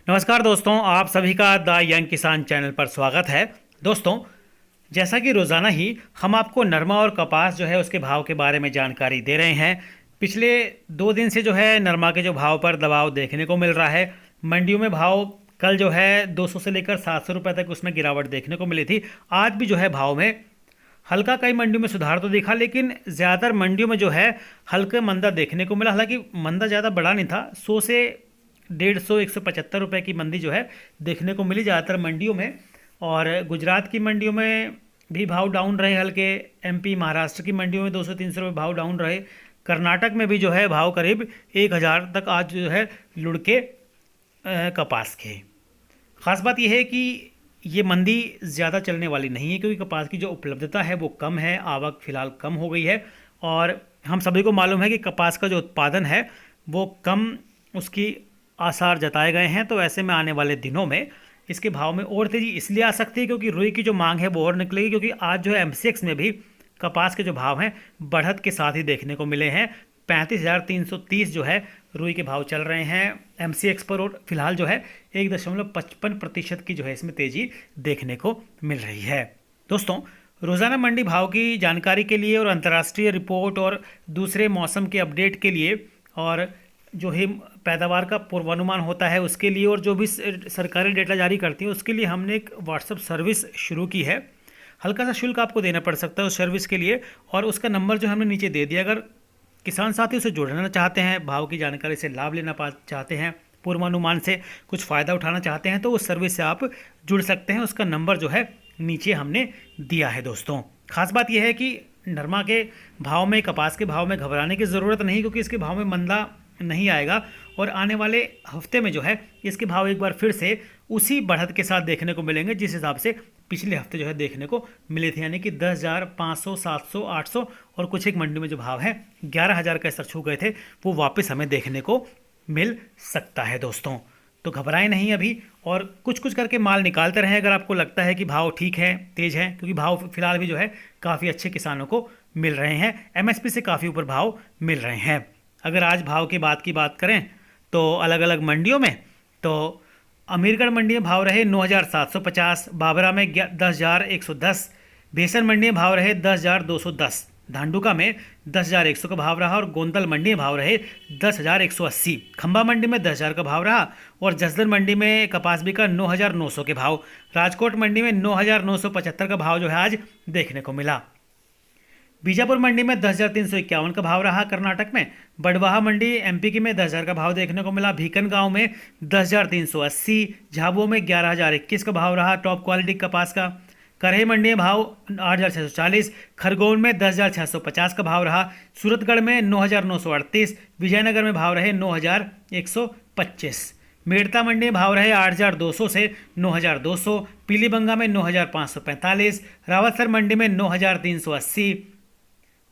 नमस्कार दोस्तों, आप सभी का द यंग किसान चैनल पर स्वागत है। दोस्तों, जैसा कि रोज़ाना ही हम आपको नरमा और कपास जो है उसके भाव के बारे में जानकारी दे रहे हैं। पिछले 2 दिन से जो है नरमा के जो भाव पर दबाव देखने को मिल रहा है। मंडियों में भाव कल जो है 200 से लेकर 700 रुपये तक उसमें गिरावट देखने को मिली थी। आज भी जो है भाव में हल्का कई मंडियों में सुधार तो दिखा, लेकिन ज़्यादातर मंडियों में जो है हल्का मंदा देखने को मिला। हालांकि मंदा ज़्यादा बड़ा नहीं था, 100 से 150 175 रुपये की मंदी जो है देखने को मिली ज़्यादातर मंडियों में। और गुजरात की मंडियों में भी भाव डाउन रहे हल्के। एमपी महाराष्ट्र की मंडियों में 200-300 रुपये भाव डाउन रहे। कर्नाटक में भी जो है भाव करीब 1000 तक आज जो है लुढ़के कपास के। ख़ास बात यह है कि ये मंदी ज़्यादा चलने वाली नहीं है, क्योंकि कपास की जो उपलब्धता है वो कम है, आवक फ़िलहाल कम हो गई है। और हम सभी को मालूम है कि कपास का जो उत्पादन है वो कम उसकी आसार जताए गए हैं। तो ऐसे में आने वाले दिनों में इसके भाव में और तेज़ी इसलिए आ सकती है क्योंकि रुई की जो मांग है वो और निकलेगी। क्योंकि आज जो है एमसीएक्स में भी कपास के जो भाव हैं बढ़त के साथ ही देखने को मिले हैं। 35,330 जो है रुई के भाव चल रहे हैं एमसीएक्स पर, और फिलहाल जो है 1.55% की जो है इसमें तेज़ी देखने को मिल रही है। दोस्तों, रोज़ाना मंडी भाव की जानकारी के लिए और अंतर्राष्ट्रीय रिपोर्ट और दूसरे मौसम के अपडेट के लिए, और जो ही पैदावार का पूर्वानुमान होता है उसके लिए, और जो भी सरकारी डेटा जारी करती है उसके लिए हमने एक व्हाट्सएप सर्विस शुरू की है। हल्का सा शुल्क आपको देना पड़ सकता है उस सर्विस के लिए, और उसका नंबर जो हमने नीचे दे दिया। अगर किसान साथी उसे जुड़ना चाहते हैं, भाव की जानकारी से लाभ लेना चाहते हैं, पूर्वानुमान से कुछ फ़ायदा उठाना चाहते हैं, तो उस सर्विस से आप जुड़ सकते हैं। उसका नंबर जो है नीचे हमने दिया है। दोस्तों, खास बात यह है कि नरमा के भाव में, कपास के भाव में घबराने की ज़रूरत नहीं, क्योंकि इसके भाव में मंदा नहीं आएगा। और आने वाले हफ्ते में जो है इसके भाव एक बार फिर से उसी बढ़त के साथ देखने को मिलेंगे जिस हिसाब से पिछले हफ्ते जो है देखने को मिले थे। यानी कि 10,500, 700, 800 और कुछ एक मंडी में जो भाव है 11,000 का स्तर छू गए थे, वो वापस हमें देखने को मिल सकता है। दोस्तों, तो घबराएं नहीं अभी, और कुछ कुछ करके माल निकालते रहें अगर आपको लगता है कि भाव ठीक है, तेज़ है। क्योंकि भाव फिलहाल भी जो है काफ़ी अच्छे किसानों को मिल रहे हैं, एमएसपी से काफ़ी ऊपर भाव मिल रहे हैं। अगर आज भाव की बात करें तो अलग अलग मंडियों में, तो अमीरगढ़ मंडी में भाव रहे 9,750, बाबरा में 10,110, बेसन मंडी में भाव रहे 10,210, धांडुका में 10,100 का भाव रहा, और गोंदल मंडी में भाव रहे 10,180, खंबा मंडी में 10,000 का भाव रहा, और जसदन मंडी में कपास बिका 9,900 के भाव। राजकोट मंडी में 9,975 का भाव जो है आज देखने को मिला। बीजापुर मंडी में 10,351 का भाव रहा। कर्नाटक में बड़वाहा मंडी एमपी की में 10,000 का भाव देखने को मिला। भीकन गांव में 10,380, झाबुआ में 11,021 का भाव रहा टॉप क्वालिटी कपास का। करही मंडी में भाव 8,640, खरगोन में 10,650 का भाव रहा। सूरतगढ़ में 9,938, विजयनगर में भाव रहे 9,125, मेड़ता मंडी में भाव रहे 8,200 से 9,200, पीलीबंगा में 9,545, रावतसर मंडी में 9,380,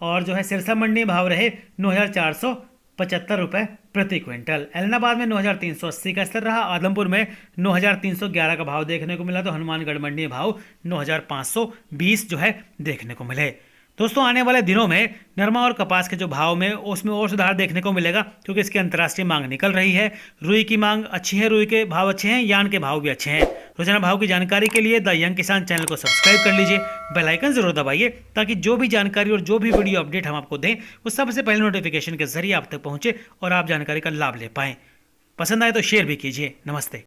और जो है सिरसा मंडी में भाव रहे 9,475 रुपये प्रति क्विंटल। एलनाबाद में 9,380 का स्तर रहा। आदमपुर में 9,311 का भाव देखने को मिला। तो हनुमानगढ़ मंडी में भाव 9,520 जो है देखने को मिले। दोस्तों, आने वाले दिनों में नरमा और कपास के जो भाव में उसमें और सुधार देखने को मिलेगा, क्योंकि इसकी अंतर्राष्ट्रीय मांग निकल रही है। रुई की मांग अच्छी है, रुई के भाव अच्छे हैं, यान के भाव भी अच्छे हैं। रोजाना भाव की जानकारी के लिए द यंग किसान चैनल को सब्सक्राइब कर लीजिए, बेल आइकन जरूर दबाइए, ताकि जो भी जानकारी और जो भी वीडियो अपडेट हम आपको दें वो सबसे पहले नोटिफिकेशन के जरिए आप तक पहुंचे और आप जानकारी का लाभ ले पाएं। पसंद आए तो शेयर भी कीजिए। नमस्ते।